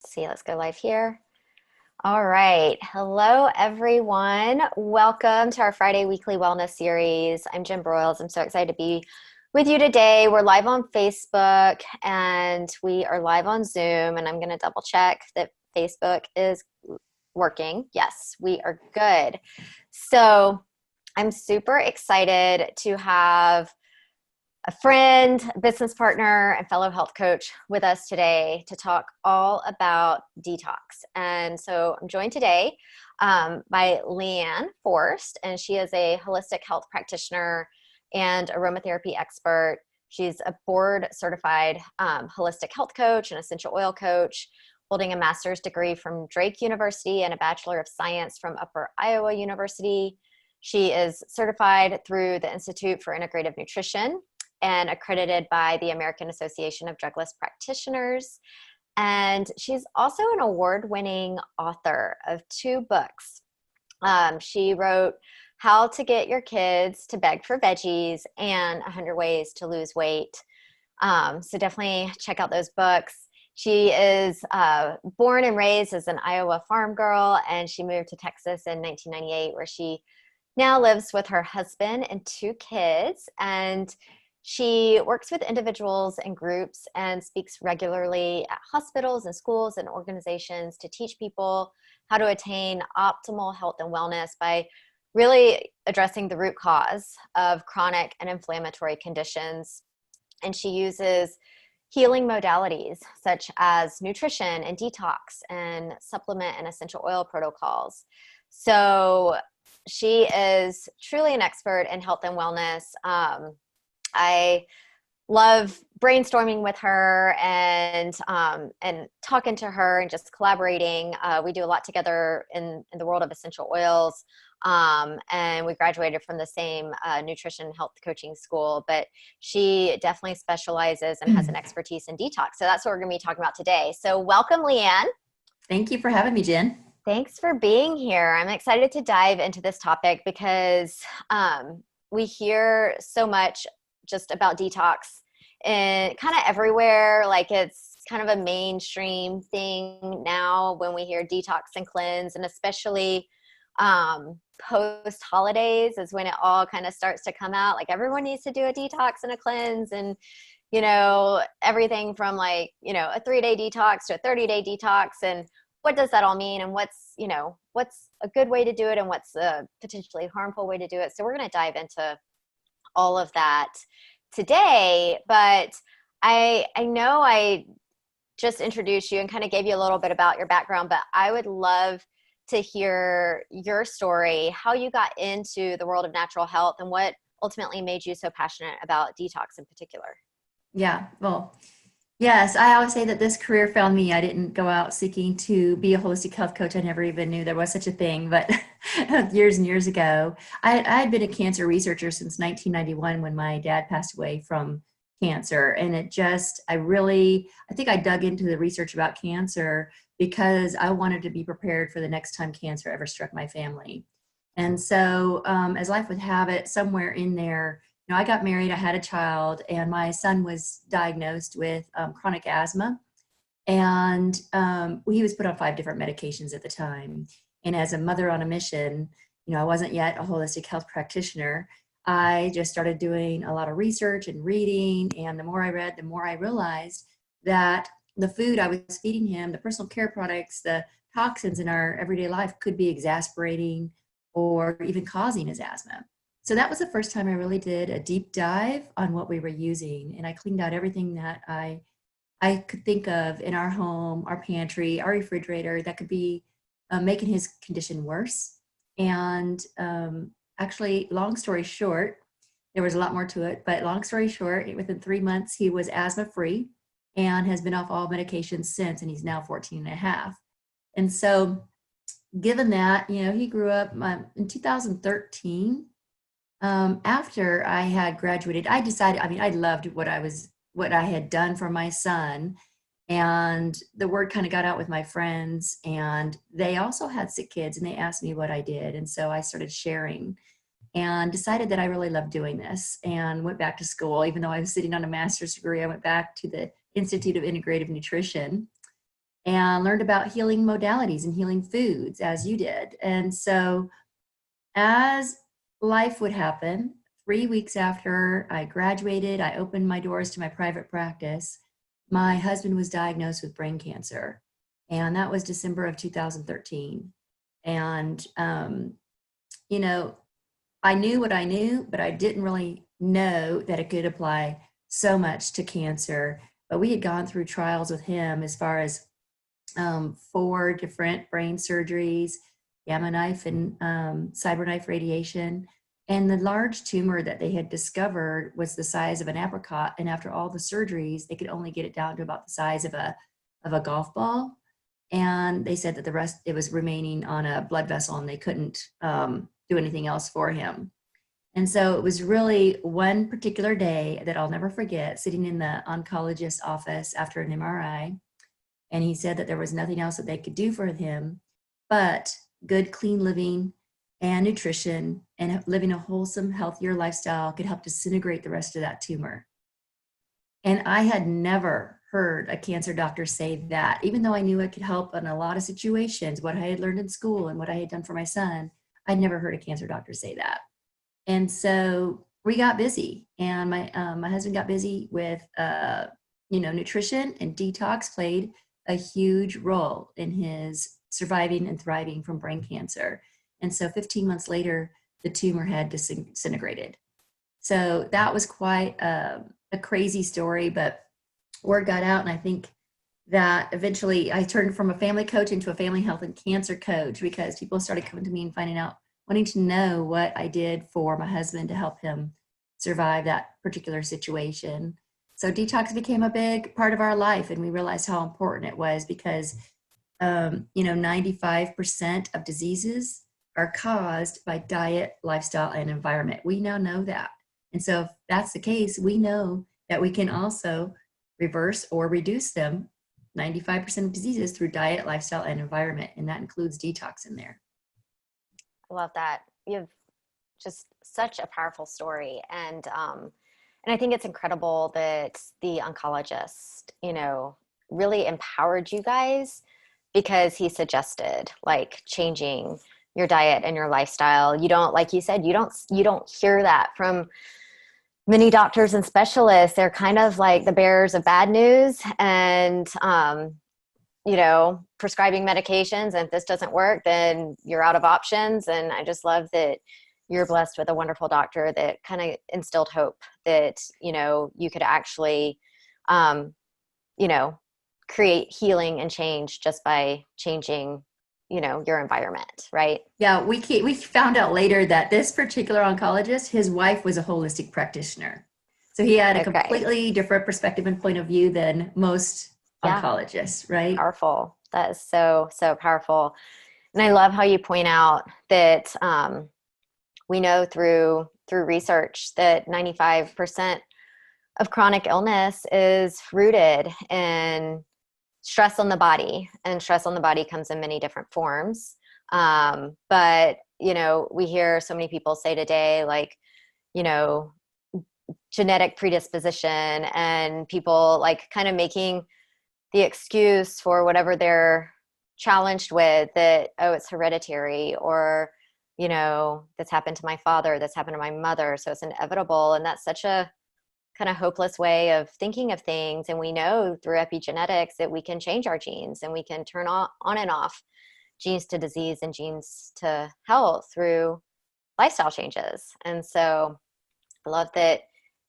See, let's go live here. All right. Hello, everyone. Welcome to our Friday weekly wellness series. I'm Jen Broyles. I'm so excited to be with you today. We're live on Facebook and we are live on Zoom. And I'm going to double check that Facebook is working. Yes, we are good. So I'm super excited to have a friend, business partner, and fellow health coach with us today to talk all about detox. And so I'm joined today by Leann Forst, and she is a holistic health practitioner and aromatherapy expert. She's a board certified holistic health coach and essential oil coach, holding a master's degree from Drake University and a Bachelor of Science from Upper Iowa University. She is certified through the Institute for Integrative Nutrition and accredited by the American Association of Drugless Practitioners. And she's also an award-winning author of 2 books. She wrote How to Get Your Kids to Beg for Veggies and 100 Ways to Lose Weight. So definitely check out those books. She is born and raised as an Iowa farm girl, and she moved to Texas in 1998, where she now lives with her husband and 2 kids. And she works with individuals and groups and speaks regularly at hospitals and schools and organizations to teach people how to attain optimal health and wellness by really addressing the root cause of chronic and inflammatory conditions. And she uses healing modalities such as nutrition and detox and supplement and essential oil protocols. So she is truly an expert in health and wellness. I love brainstorming with her and talking to her and just collaborating. We do a lot together in the world of essential oils, and we graduated from the same nutrition health coaching school. But she definitely specializes and has an expertise in detox. So that's what we're going to be talking about today. So welcome, Leann. Thank you for having me, Jen. Thanks for being here. I'm excited to dive into this topic because we hear so much just about detox and kind of everywhere. Like it's kind of a mainstream thing now when we hear detox and cleanse, and especially post holidays is when it all kind of starts to come out. Like everyone needs to do a detox and a cleanse, and everything from a 3-day detox to a 30-day detox, and what does that all mean, and what's a good way to do it and what's a potentially harmful way to do it. So we're going to dive into all of that today. But I know I just introduced you and kind of gave you a little bit about your background, but I would love to hear your story, how you got into the world of natural health and what ultimately made you so passionate about detox in particular. Yeah, well, yes, I always say that this career found me. I didn't go out seeking to be a holistic health coach. I never even knew there was such a thing, but years and years ago, I had been a cancer researcher since 1991 when my dad passed away from cancer. And I think I dug into the research about cancer because I wanted to be prepared for the next time cancer ever struck my family. And so as life would have it, somewhere in there, I got married, I had a child, and my son was diagnosed with chronic asthma. And he was put on 5 different medications at the time. And as a mother on a mission, I wasn't yet a holistic health practitioner. I just started doing a lot of research and reading. And the more I read, the more I realized that the food I was feeding him, the personal care products, the toxins in our everyday life could be exasperating or even causing his asthma. So that was the first time I really did a deep dive on what we were using. And I cleaned out everything that I could think of in our home, our pantry, our refrigerator that could be making his condition worse. And actually, long story short, there was a lot more to it, but long story short, within 3 months, he was asthma free and has been off all medications since, and he's now 14 and a half. And so given that, he grew up in 2013. After I had graduated, I decided, I loved what I had done for my son. And the word kind of got out with my friends, and they also had sick kids, and they asked me what I did. And so I started sharing and decided that I really loved doing this and went back to school. Even though I was sitting on a master's degree, I went back to the Institute of Integrative Nutrition and learned about healing modalities and healing foods as you did. And so, as life would happen, 3 weeks after I graduated, I opened my doors to my private practice. My husband was diagnosed with brain cancer, and that was December of 2013. And, you know, I knew what I knew, but I didn't really know that it could apply so much to cancer. But we had gone through trials with him as far as 4 different brain surgeries, gamma knife and cyber knife radiation. And the large tumor that they had discovered was the size of an apricot. And after all the surgeries, they could only get it down to about the size of a golf ball. And they said that the rest, it was remaining on a blood vessel and they couldn't do anything else for him. And so it was really one particular day that I'll never forget, sitting in the oncologist's office after an MRI. And he said that there was nothing else that they could do for him but good, clean living and nutrition, and living a wholesome, healthier lifestyle could help disintegrate the rest of that tumor. And I had never heard a cancer doctor say that, even though I knew it could help in a lot of situations, what I had learned in school and what I had done for my son. I'd never heard a cancer doctor say that. And so we got busy, and my husband got busy with nutrition, and detox played a huge role in his surviving and thriving from brain cancer. And so 15 months later, the tumor had disintegrated. So that was quite a crazy story, but word got out. And I think that eventually I turned from a family coach into a family health and cancer coach, because people started coming to me and finding out, wanting to know what I did for my husband to help him survive that particular situation. So detox became a big part of our life, and we realized how important it was, because 95% of diseases are caused by diet, lifestyle, and environment. We now know that. And so if that's the case, we know that we can also reverse or reduce them, 95% of diseases, through diet, lifestyle, and environment. And that includes detox in there. I love that. You have just such a powerful story. And I think it's incredible that the oncologist, really empowered you guys, because he suggested like changing your diet and your lifestyle. You don't, like you said, you don't hear that from many doctors and specialists. They're kind of like the bearers of bad news, and prescribing medications. And if this doesn't work, then you're out of options. And I just love that you're blessed with a wonderful doctor that kind of instilled hope that, you could actually, create healing and change just by changing, your environment, right? Yeah, we found out later that this particular oncologist, his wife was a holistic practitioner. So he had a Okay. completely different perspective and point of view than most Yeah. oncologists, right? Powerful. That is so, so powerful. And I love how you point out that we know through research that 95% of chronic illness is rooted in stress on the body, and stress on the body comes in many different forms. But we hear so many people say today, like, genetic predisposition, and people like kind of making the excuse for whatever they're challenged with, that, oh, it's hereditary, or, that's happened to my father, that's happened to my mother, so it's inevitable. And that's such a kind of hopeless way of thinking of things. And we know through epigenetics that we can change our genes, and we can turn on and off genes to disease and genes to health through lifestyle changes. And so I love that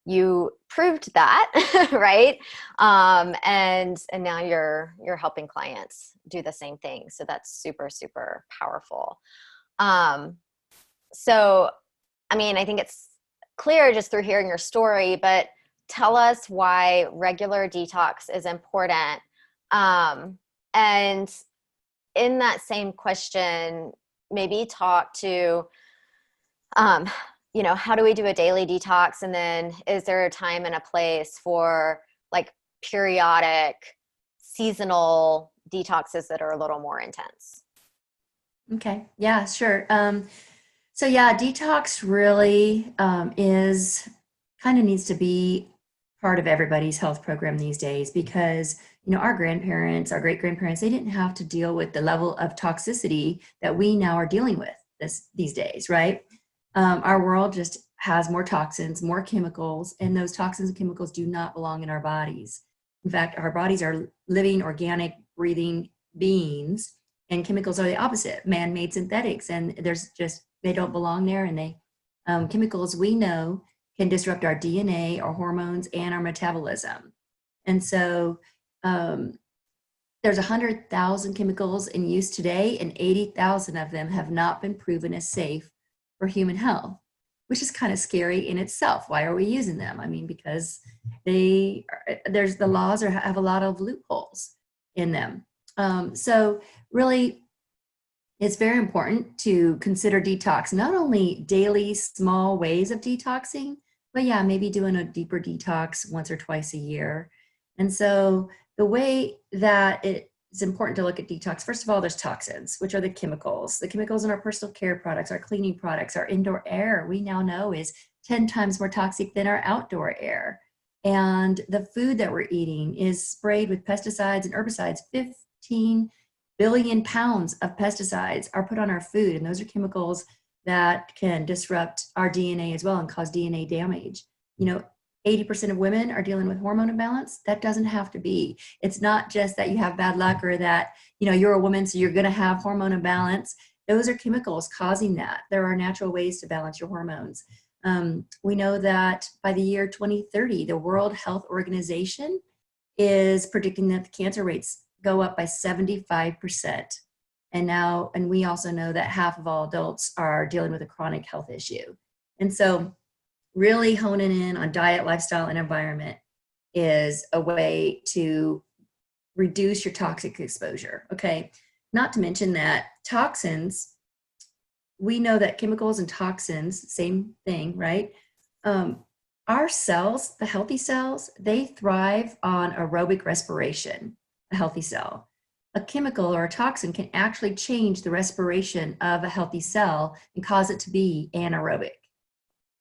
you proved that, right? And now you're helping clients do the same thing. So that's super, super powerful. So, I mean, I think it's clear just through hearing your story, but tell us why regular detox is important. And in that same question, maybe talk to, how do we do a daily detox? And then is there a time and a place for like periodic seasonal detoxes that are a little more intense? Okay. Yeah, sure. So yeah, detox really is kind of needs to be part of everybody's health program these days, because our grandparents, our great grandparents, they didn't have to deal with the level of toxicity that we now are dealing with these days, right? Our world just has more toxins, more chemicals, and those toxins and chemicals do not belong in our bodies. In fact, our bodies are living, organic, breathing beings, and chemicals are the opposite, man-made synthetics, and they don't belong there, and chemicals we know can disrupt our DNA, our hormones, and our metabolism. And so there's 100,000 chemicals in use today, and 80,000 of them have not been proven as safe for human health, which is kind of scary in itself. Why are we using them? I mean, because the laws have a lot of loopholes in them. So really, it's very important to consider detox, not only daily small ways of detoxing, but yeah, maybe doing a deeper detox once or twice a year. And so the way that it's important to look at detox, first of all, there's toxins, which are the chemicals in our personal care products, our cleaning products, our indoor air, we now know is 10 times more toxic than our outdoor air. And the food that we're eating is sprayed with pesticides and herbicides. 15 billion pounds of pesticides are put on our food, and those are chemicals that can disrupt our DNA as well and cause DNA damage. 80% of women are dealing with hormone imbalance. That doesn't have to be. It's not just that you have bad luck or that, you're a woman, so you're going to have hormone imbalance. Those are chemicals causing that. There are natural ways to balance your hormones. We know that by the year 2030, the World Health Organization is predicting that the cancer rates go up by 75%. And we also know that half of all adults are dealing with a chronic health issue. And so really honing in on diet, lifestyle, and environment is a way to reduce your toxic exposure, okay? Not to mention that toxins, we know that chemicals and toxins, same thing, right? Our cells, the healthy cells, they thrive on aerobic respiration, a healthy cell. A chemical or a toxin can actually change the respiration of a healthy cell and cause it to be anaerobic,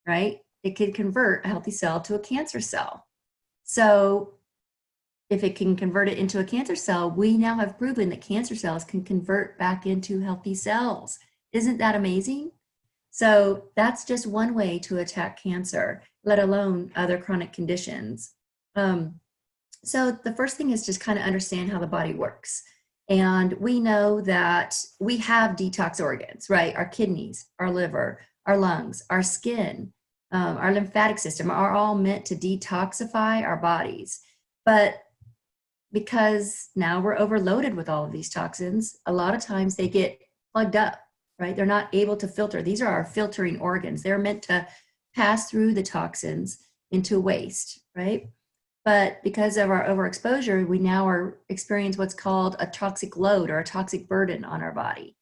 right? It could convert a healthy cell to a cancer cell. So if it can convert it into a cancer cell, we now have proven that cancer cells can convert back into healthy cells. Isn't that amazing? So that's just one way to attack cancer, let alone other chronic conditions. So the first thing is just kind of understand how the body works. And we know that we have detox organs, right? Our kidneys, our liver, our lungs, our skin, our lymphatic system are all meant to detoxify our bodies. But because now we're overloaded with all of these toxins, a lot of times they get plugged up, right? They're not able to filter. These are our filtering organs. They're meant to pass through the toxins into waste, right? But because of our overexposure, we now experience what's called a toxic load or a toxic burden on our body.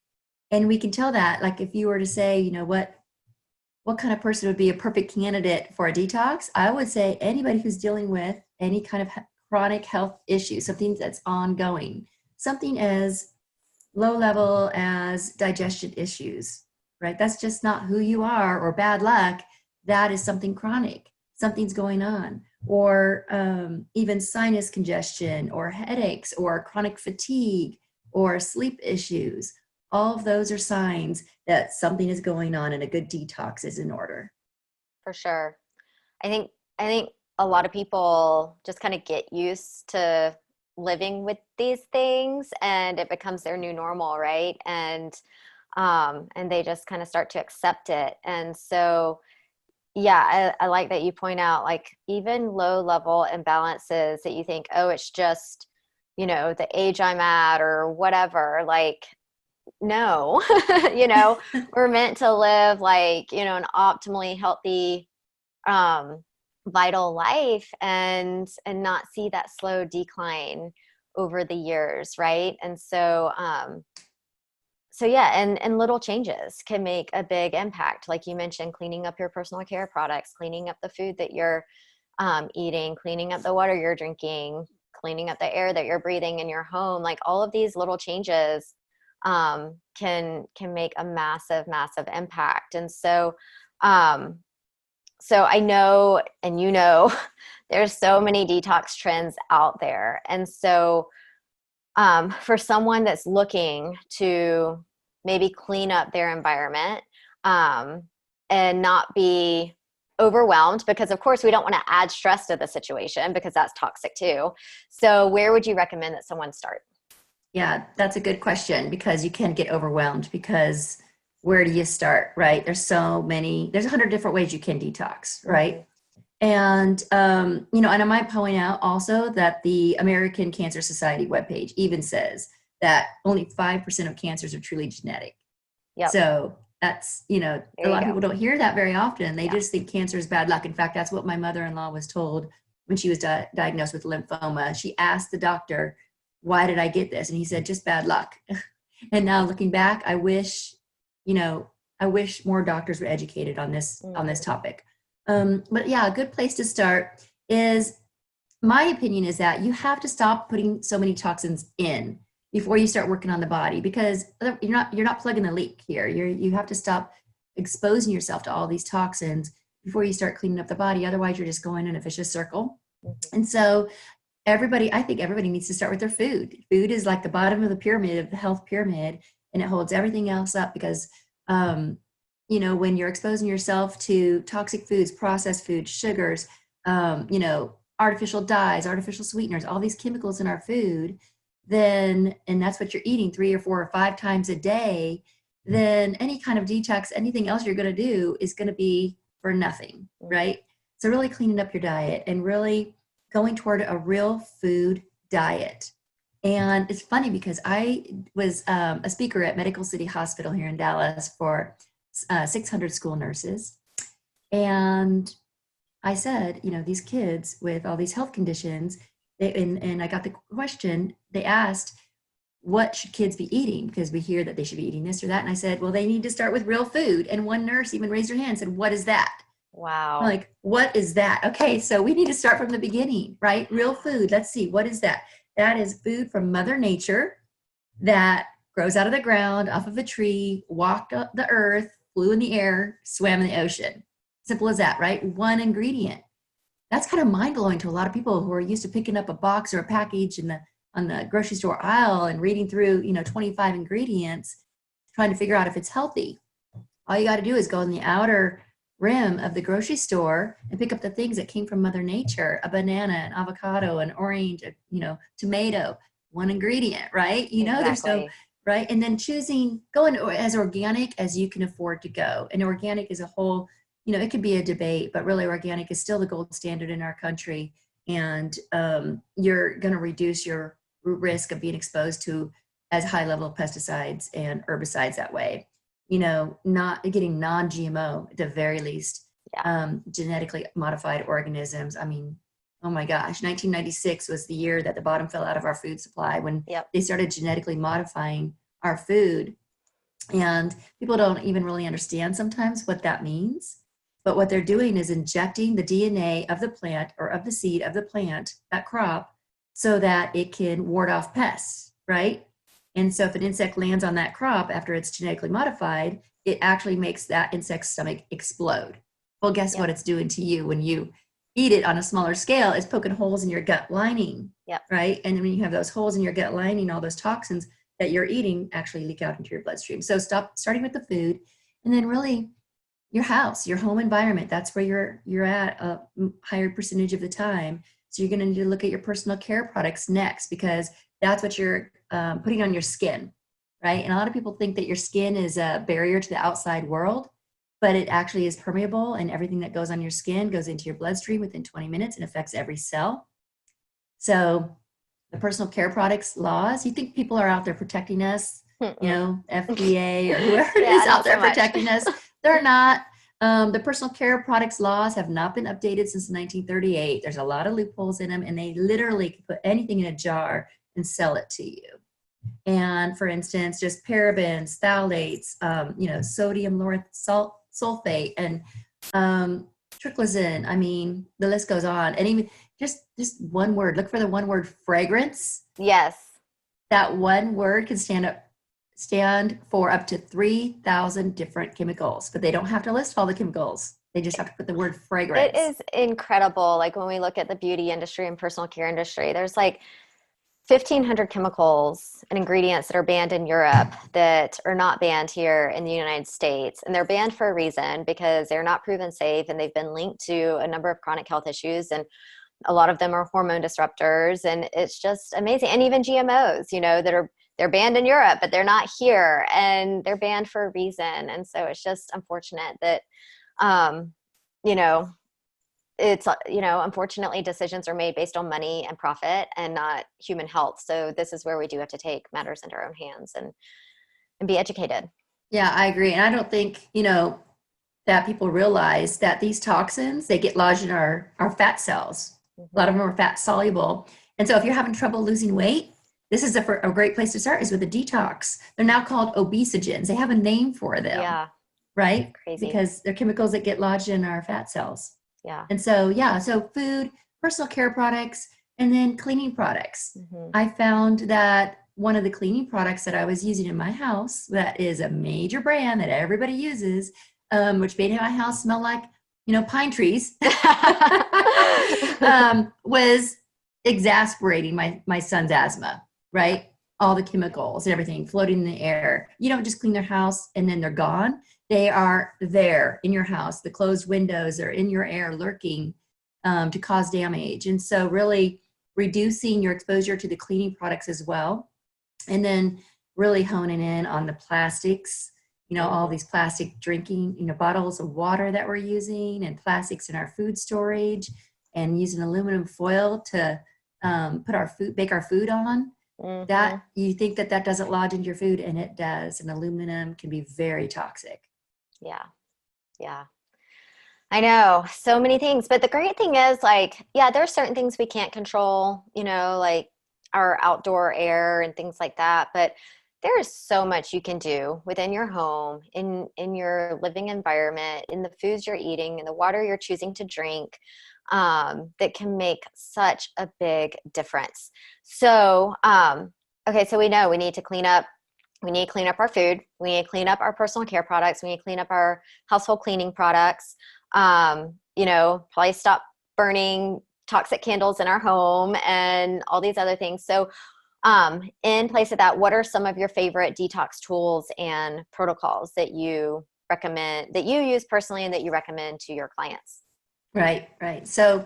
And we can tell that, like if you were to say, what kind of person would be a perfect candidate for a detox? I would say anybody who's dealing with any kind of chronic health issue, something that's ongoing, something as low level as digestion issues, right? That's just not who you are, or bad luck. That is something chronic. Something's going on. Or even sinus congestion, or headaches, or chronic fatigue, or sleep issues. All of those are signs that something is going on and a good detox is in order. For sure. I think a lot of people just kind of get used to living with these things, and it becomes their new normal, right? And they just kind of start to accept it. And so yeah, I like that you point out, like, even low level imbalances that you think, oh, it's just, the age I'm at or whatever. Like, no, we're meant to live like, an optimally healthy, um, vital life, and not see that slow decline over the years, right? And so yeah, and little changes can make a big impact. Like you mentioned, cleaning up your personal care products, cleaning up the food that you're eating, cleaning up the water you're drinking, cleaning up the air that you're breathing in your home. Like all of these little changes can make a massive, massive impact. And so, So I know, and you know, there's so many detox trends out there. And so for someone that's looking to maybe clean up their environment um, and not be overwhelmed, because of course we don't want to add stress to the situation because that's toxic too. So where would you recommend that someone start? Yeah, that's a good question because you can get overwhelmed because where do you start, right? There's 100 different ways you can detox, Hmm. right? And, and I might point out also that the American Cancer Society webpage even says that only 5% of cancers are truly genetic. Yep. So that's, There a you lot of people go. don't hear that very often. They Yeah. just think cancer is bad luck. In fact, that's what my mother-in-law was told when she was diagnosed with lymphoma. She asked the doctor, why did I get this? And he said, just bad luck. And now looking back, you know, I wish more doctors were educated on this Hmm. topic. But yeah, a good place to start is my opinion is that you have to stop putting so many toxins in before you start working on the body because you're not plugging the leak here. You have to stop exposing yourself to all these toxins before you start cleaning up the body. Otherwise, you're just going in a vicious circle. Hmm. And so I think everybody needs to start with their food. Food is like the bottom of the pyramid, of the health pyramid, and it holds everything else up because um, when you're exposing yourself to toxic foods, processed foods, sugars, artificial dyes, artificial sweeteners, all these chemicals in our food, then, and that's what you're eating 3 or 4 or 5 times a day, then any kind of detox, anything else you're going to do is going to be for nothing, Hmm. right? So really cleaning up your diet and really going toward a real food diet. And it's funny because I was a speaker at Medical City Hospital here in Dallas for 600 school nurses. And I said, these kids with all these health conditions, and I got the question, they asked, what should kids be eating? Because we hear that they should be eating this or that. And I said, well, they need to start with real food. And one nurse even raised her hand and said, what is that? I'm Wow. like, what is that? Okay, so we need to start from the beginning, right? Real food. Let's see, what is that? That is food from Mother Nature that grows out of the ground, off of a tree, walked up the earth, flew in the air, swam in the ocean. Simple as that, right? One ingredient. That's kind of mind blowing to a lot of people who are used to picking up a box or a package on the grocery store aisle and reading through, 25 ingredients, trying to figure out if it's healthy. All you got to do is go in the outer rim of the grocery store and pick up the things that came from Mother Nature, a banana, an avocado, an orange, tomato, one ingredient, right? There's no, Exactly. right? And then going as organic as you can afford to go. And organic is a whole, it could be a debate, but really organic is still the gold standard in our country. And you're going to reduce your risk of being exposed to as high level pesticides and herbicides that way, not getting non-GMO at the very least, Yeah. genetically modified organisms. I mean, oh my gosh, 1996 was the year that the bottom fell out of our food supply when Yep. they started genetically modifying our food. And people don't even really understand sometimes what that means. But what they're doing is injecting the DNA of the plant or of the seed of the plant, that crop, so that it can ward off pests, right? And so if an insect lands on that crop after it's genetically modified, it actually makes that insect's stomach explode. Well, guess what Yep. it's doing to you when you eat it on a smaller scale? It's poking holes in your gut lining, Yep. right? And when you have those holes in your gut lining, all those toxins that you're eating actually leak out into your bloodstream. So starting with the food, and then really your house, your home environment. That's where you're at a higher percentage of the time. So you're going to need to look at your personal care products next because that's what you're putting on your skin, right? And a lot of people think that your skin is a barrier to the outside world, but it actually is permeable, and everything that goes on your skin goes into your bloodstream within 20 minutes and affects every cell. So the personal care products laws, you think people are out there protecting us, Mm-mm. FDA or whoever it Yeah, is out not so there much. protecting us. They're not. The personal care products laws have not been updated since 1938. There's a lot of loopholes in them, and they literally can put anything in a jar and sell it to you. And for instance, just parabens, phthalates, sodium lauryl sulfate, and um, triclosan. I mean, the list goes on. And even just one word. Look for the one word fragrance. Yes. That one word can stand for up to 3,000 different chemicals, but they don't have to list all the chemicals. They just have to put the word It fragrance. is incredible. Like when we look at the beauty industry and personal care industry, there's like 1,500 chemicals and ingredients that are banned in Europe that are not banned here in the United States. And they're banned for a reason because they're not proven safe and they've been linked to a number of chronic health issues. And a lot of them are hormone disruptors. And it's just amazing. And even GMOs, they're banned in Europe, but they're not here and they're banned for a reason. And so it's just unfortunate that, um, you know, unfortunately decisions are made based on money and profit and not human health. So this is where we do have to take matters into our own hands and be educated. Yeah, I agree. And I don't think, that people realize that these toxins, they get lodged in our fat cells. A lot Mm-hmm. of them are fat soluble. And so if you're having trouble losing weight, this is a great place to start is with a detox. They're now called obesogens. They have a name for them, Yeah, right? crazy. Because they're chemicals that get lodged in our fat cells. Yeah. And so, yeah, so food, personal care products, and then cleaning products. Mm-hmm. I found that one of the cleaning products that I was using in my house, that is a major brand that everybody uses, which made my house smell like, pine trees, was exasperating my son's asthma, Yeah. right? All the chemicals and everything floating in the air. You don't just clean their house and then they're gone. They are there in your house. The closed windows are in your air lurking to cause damage. And so really reducing your exposure to the cleaning products as well. And then really honing in on the plastics, all Mm-hmm. these plastic drinking, bottles of water that we're using and plastics in our food storage and using aluminum foil to bake our food on. Mm-hmm. That you think that doesn't lodge into your food, and it does. And aluminum can be very toxic. Yeah. Yeah. I know so many things, but the great thing is like, yeah, there's certain things we can't control, like our outdoor air and things like that, but there is so much you can do within your home, in your living environment, in the foods you're eating, in the water you're choosing to drink, that can make such a big difference. So, okay, so we know we need to clean up. We need to clean up our food. We need to clean up our personal care products. We need to clean up our household cleaning products. Probably stop burning toxic candles in our home and all these other things. So, in place of that, what are some of your favorite detox tools and protocols that you recommend, that you use personally and that you recommend to your clients? Right, right. So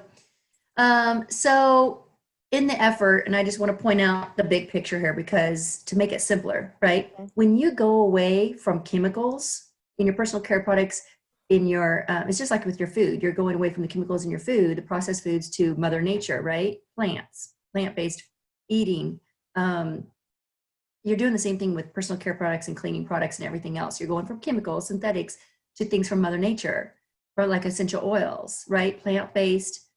in the effort, and I just want to point out the big picture here because to make it simpler, right? When you go away from chemicals in your personal care products, it's just like with your food, you're going away from the chemicals in your food, the processed foods to Mother Nature, right? Plants, plant-based eating. Um, you're doing the same thing with personal care products and cleaning products and everything else. You're going from chemicals, synthetics to things from Mother Nature, or like essential oils, right? Plant-based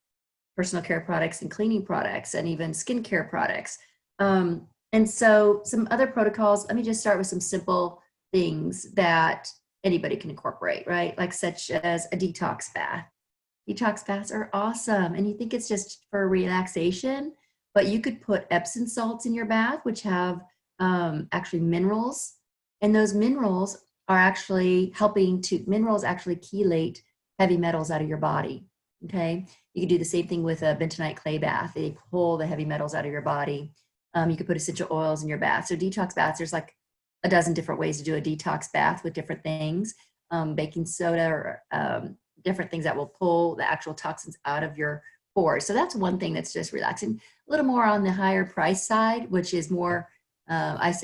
personal care products and cleaning products and even skincare products. And so some other protocols, let me just start with some simple things that anybody can incorporate, right? Like such as a detox bath. Detox baths are awesome. And you think it's just for relaxation, but you could put Epsom salts in your bath, which have actually minerals. And those minerals are minerals actually chelate heavy metals out of your body. Okay. You could do the same thing with a bentonite clay bath. They pull the heavy metals out of your body. You could put essential oils in your bath. So detox baths, there's like a dozen different ways to do a detox bath with different things, baking soda or different things that will pull the actual toxins out of your pores. So that's one thing that's just relaxing. A little more on the higher price side, which is more, I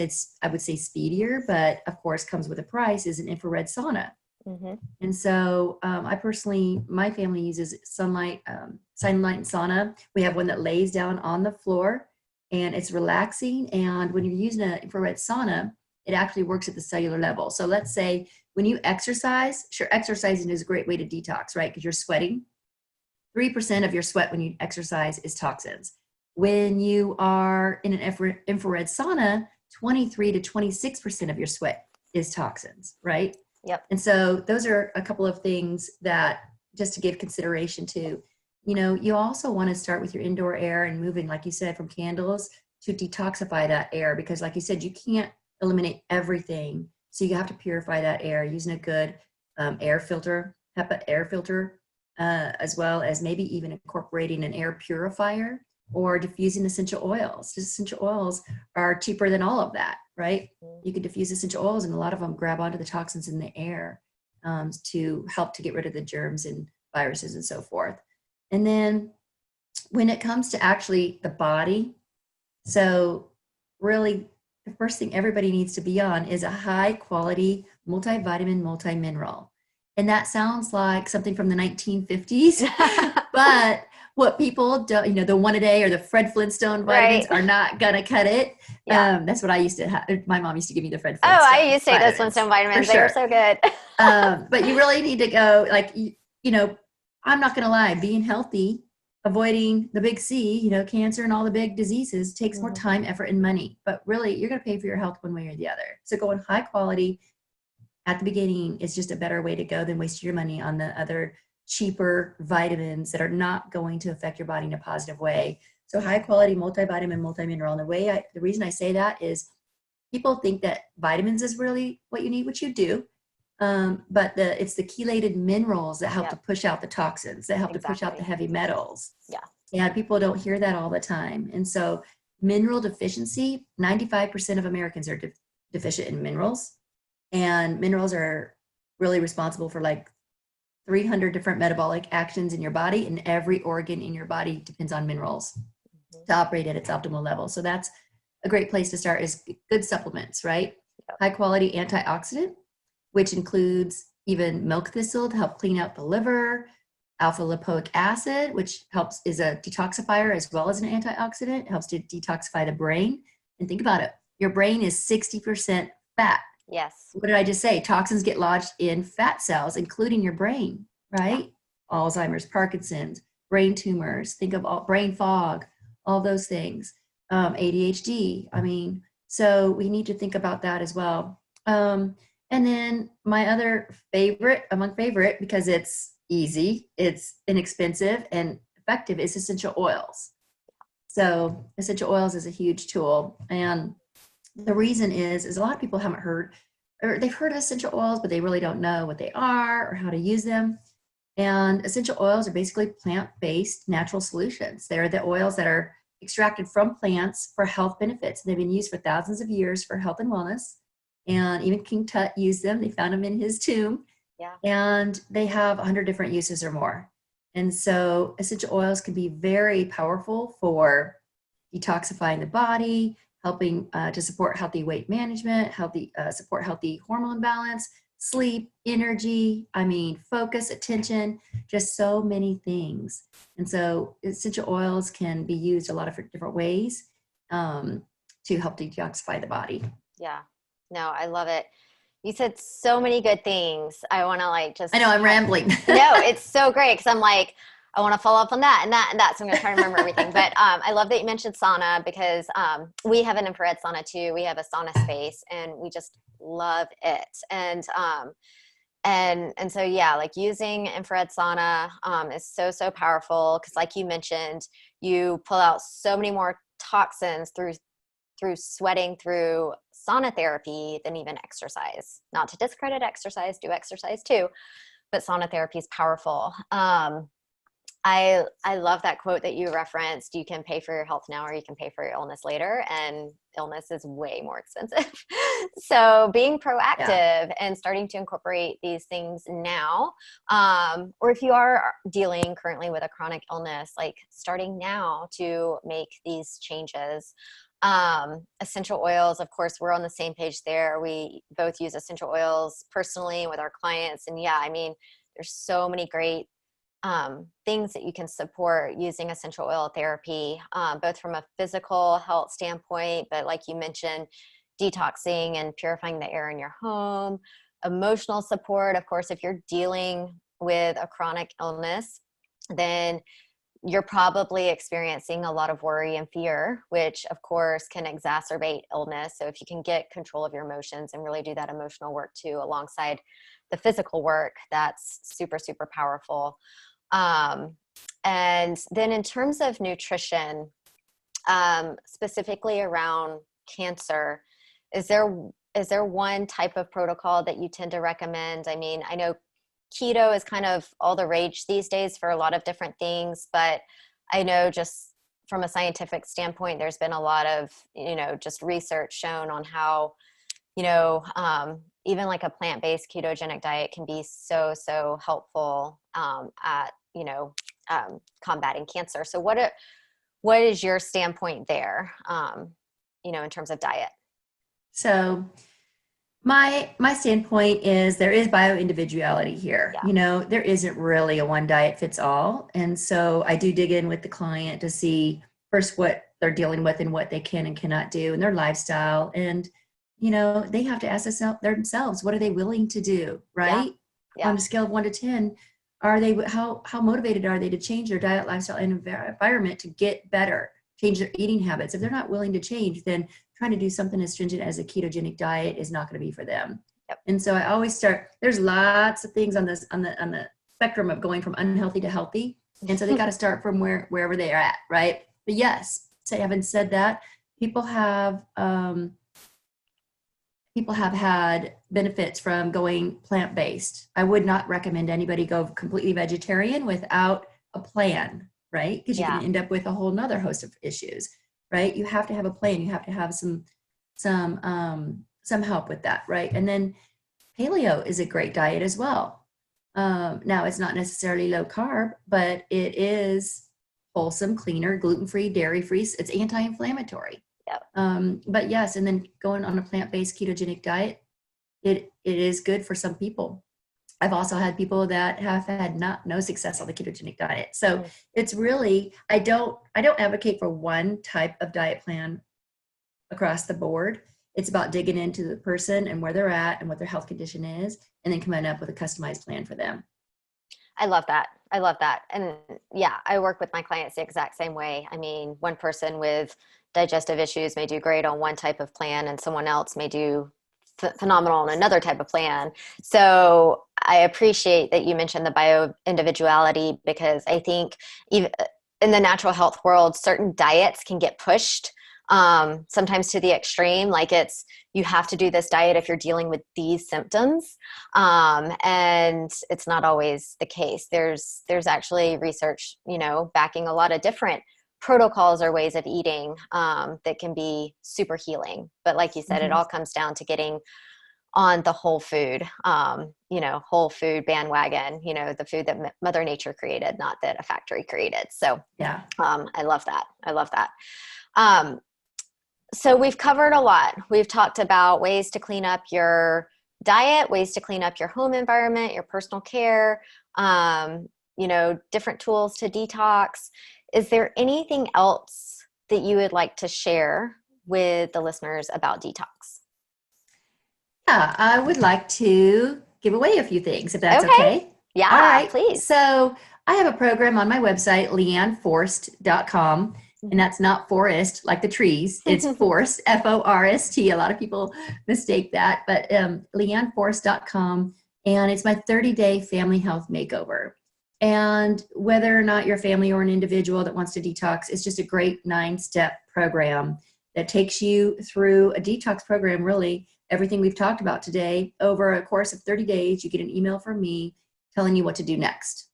would say speedier, but of course comes with a price, is an infrared sauna. Mm-hmm. And so my family uses sunlight and sauna. We have one that lays down on the floor and it's relaxing. And when you're using an infrared sauna, it actually works at the cellular level. So let's say when you exercise, sure, exercising is a great way to detox, right? Because you're sweating. 3% of your sweat when you exercise is toxins. When you are in an infrared sauna, 23 to 26% of your sweat is toxins, right? Yep. And so those are a couple of things that just to give consideration to. You also want to start with your indoor air and moving, like you said, from candles to detoxify that air, because like you said, you can't eliminate everything. So you have to purify that air using a good air filter. HEPA air filter, as well as maybe even incorporating an air purifier or diffusing essential oils. Essential oils are cheaper than all of that, right? You can diffuse essential oils, and a lot of them grab onto the toxins in the air, to help to get rid of the germs and viruses and so forth. And then when it comes to actually the body, so really the first thing everybody needs to be on is a high quality multivitamin, multimineral. And that sounds like something from the 1950s, but what people don't, the one a day or the Fred Flintstone vitamins Right. are not gonna cut it. Yeah. That's what I used to have. My mom used to give me the Fred Oh, I Flintstone used to take those Flintstone vitamins for vitamins. They were sure. so good. But you really need to go, like, I'm not going to lie, being healthy, avoiding the big C, cancer and all the big diseases takes more Mhm. time, effort, and money. But really, you're going to pay for your health one way or the other. So going high quality at the beginning is just a better way to go than waste your money on the other cheaper vitamins that are not going to affect your body in a positive way. So high quality multivitamin, multimineral. And the reason I say that is people think that vitamins is really what you need, which you do. But it's the chelated minerals that help to Yep, push out the toxins, that help to push out the exactly. heavy metals. Yeah. And people don't hear that all the time. And so mineral deficiency, 95% of Americans are deficient in minerals. And minerals are really responsible for like 300 different metabolic actions in your body, and every organ in your body depends on minerals Mhm. to operate at its optimal level. So that's a great place to start, is good supplements, right? Yep. High quality antioxidant, which includes even milk thistle to help clean out the liver, alpha lipoic acid, which is a detoxifier as well as an antioxidant. It helps to detoxify the brain. And think about it, your brain is 60% fat. Yes. What did I just say? Toxins get lodged in fat cells, including your brain, Yeah. right? Alzheimer's, Parkinson's, brain tumors, think of all brain fog, all those things. ADHD. I mean, so we need to think about that as well. And then my other favorite among favorite, because it's easy, it's inexpensive and effective, is essential oils. So essential oils is a huge tool. And the reason is a lot of people haven't heard, or they've heard of essential oils, but they really don't know what they are or how to use them. And essential oils are basically plant-based natural solutions. They're the oils that are extracted from plants for health benefits. They've been used for thousands of years for health and wellness. And even King Tut used them. They found them in his tomb. Yeah. And they have 100 different uses or more. And so essential oils can be very powerful for detoxifying the body, helping to support healthy weight management, support healthy hormone balance, sleep, energy, focus, attention, just so many things. And so essential oils can be used a lot of different ways, to help detoxify the body. Yeah. No, I love it. You said so many good things. I want to like just I know I'm rambling. no, it's so great because I'm like, I want to follow up on that and that and that. So I'm going to try to remember everything. But I love that you mentioned sauna because we have an infrared sauna too. We have a sauna space and we just love it. And so yeah, like using infrared sauna is so powerful because like you mentioned, you pull out so many more toxins through sweating through sauna therapy than even exercise. Not to discredit exercise, do exercise too, but sauna therapy is powerful. I love that quote that you referenced. You can pay for your health now or you can pay for your illness later, and illness is way more expensive. So being Yeah. proactive and starting to incorporate these things now, or if you are dealing currently with a chronic illness, like starting now to make these changes. Essential oils, of course, we're on the same page there. We both use essential oils personally with our clients. And yeah, I mean, there's so many great things that you can support using essential oil therapy, both from a physical health standpoint, but like you mentioned, detoxing and purifying the air in your home, emotional support. Of course, if you're dealing with a chronic illness, then you're probably experiencing a lot of worry and fear, which of course can exacerbate illness. So if you can get control of your emotions and really do that emotional work too, alongside the physical work, that's super powerful. Um, and then in terms of nutrition, specifically around cancer, is there one type of protocol that you tend to recommend? I mean, I know keto is kind of all the rage these days for a lot of different things, but I know just from a scientific standpoint, there's been a lot of, just research shown on how, even like a plant-based ketogenic diet can be so, so helpful at, combating cancer. So what is your standpoint there, in terms of diet? So my standpoint is there is bio-individuality here. Yeah. There isn't really a one diet fits all. And so I do dig in with the client to see first what they're dealing with and what they can and cannot do in their lifestyle. And, they have to ask themselves, what are they willing to do, Yeah. right? On Yeah. a scale of 1 to 10, how motivated are they to change their diet, lifestyle, and environment to get better, change their eating habits? If they're not willing to change, then trying to do something as stringent as a ketogenic diet is not going to be for them. Yep. And so I always start, there's lots of things on the spectrum of going from unhealthy to healthy. And so they got to start from wherever they are at, right? But yes, having said that, people have had benefits from going plant-based. I would not recommend anybody go completely vegetarian without a plan, right? Because you can end up with a whole nother host of issues, right? You have to have a plan. You have to have some help with that, right? And then paleo is a great diet as well. Now it's not necessarily low carb, but it is wholesome, cleaner, gluten-free, dairy-free. It's anti-inflammatory. Yep. But yes, and then going on a plant-based ketogenic diet, it is good for some people. I've also had people that have had no success on the ketogenic diet. So it's really, I don't advocate for one type of diet plan across the board. It's about digging into the person and where they're at and what their health condition is, and then coming up with a customized plan for them. I love that. I love that. And yeah, I work with my clients the exact same way. I mean, one person with digestive issues may do great on one type of plan and someone else may do phenomenal on another type of plan. So I appreciate that you mentioned the bio individuality, because I think even in the natural health world, certain diets can get pushed sometimes to the extreme. Like you have to do this diet if you're dealing with these symptoms. And it's not always the case. There's actually research, backing a lot of different protocols or ways of eating that can be super healing. But like you said, it all comes down to getting on the whole food, whole food bandwagon, the food that Mother Nature created, not that a factory created. So yeah, I love that. I love that. So we've covered a lot. We've talked about ways to clean up your diet, ways to clean up your home environment, your personal care, different tools to detox. Is there anything else that you would like to share with the listeners about detox? Yeah, I would like to give away a few things if that's okay. Yeah, all right, please. So I have a program on my website, leannforst.com. And that's not forest like the trees. It's Forst, F-O-R-S-T. A lot of people mistake that, but leannforst.com. And it's my 30-day family health makeover. And whether or not you're a family or an individual that wants to detox, it's just a great 9-step program that takes you through a detox program, really everything we've talked about today. Over a course of 30 days, you get an email from me telling you what to do next,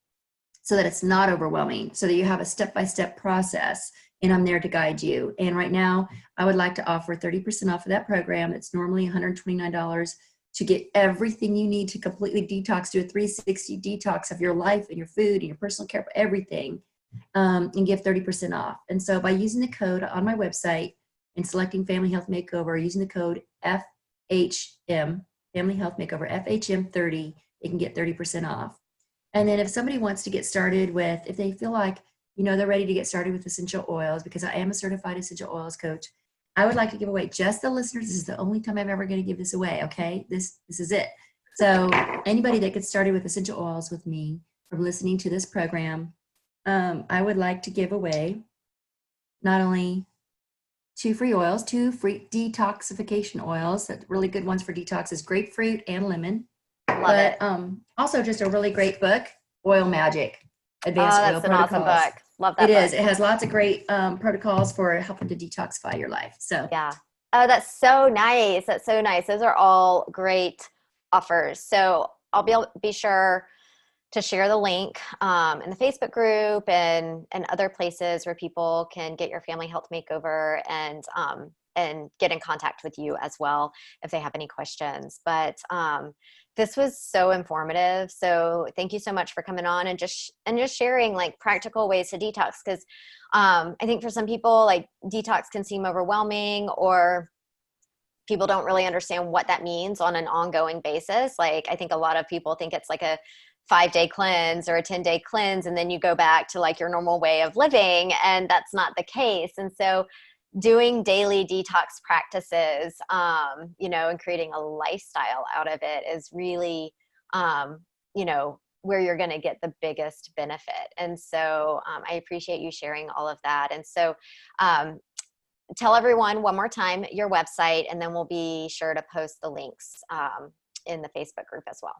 so that it's not overwhelming, so that you have a step-by-step process, and I'm there to guide you. And right now, I would like to offer 30% off of that program. It's normally $129 to get everything you need to completely detox, do a 360 detox of your life and your food and your personal care, everything, and give 30% off. And so by using the code on my website and selecting Family Health Makeover, using the code FHM, Family Health Makeover, FHM30, they can get 30% off. And then if somebody wants to get started with, if they feel like, they're ready to get started with essential oils, because I am a certified essential oils coach, I would like to give away just the listeners. This is the only time I'm ever going to give this away. Okay. This is it. So anybody that gets started with essential oils with me from listening to this program, I would like to give away not only 2 free oils, 2 free detoxification oils. That really good ones for detox is grapefruit and lemon. Love it. Also just a really great book, Oil Magic, Advanced Oil That's an Protocols. awesome book. Love that book. It is. It has lots of great protocols for helping to detoxify your life. So yeah. Oh, that's so nice. That's so nice. Those are all great offers. So I'll be sure to share the link in the Facebook group and other places where people can get your family health makeover and get in contact with you as well if they have any questions. But this was so informative. So thank you so much for coming on and just sharing like practical ways to detox. Because I think for some people, like detox can seem overwhelming, or people don't really understand what that means on an ongoing basis. Like I think a lot of people think it's like a 5-day cleanse or a 10-day cleanse, and then you go back to like your normal way of living, and that's not the case. And so doing daily detox practices, and creating a lifestyle out of it is really, where you're going to get the biggest benefit. And so I appreciate you sharing all of that. And so tell everyone one more time your website, and then we'll be sure to post the links in the Facebook group as well.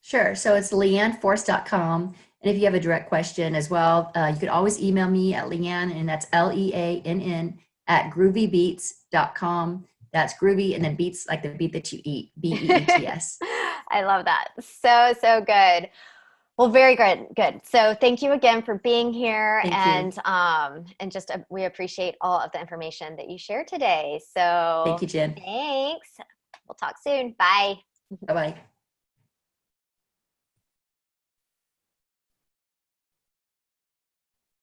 Sure. So it's leannforst.com. And if you have a direct question as well, you could always email me at Leann, and that's Leann at groovybeats.com. That's groovy, and then beats like the beat that you eat, Beets. I love that. So good. Well, very good. Good. So thank you again for being here, Thank you. and just we appreciate all of the information that you shared today. So Thank you, Jen. thanks. We'll talk soon. Bye. Bye-bye.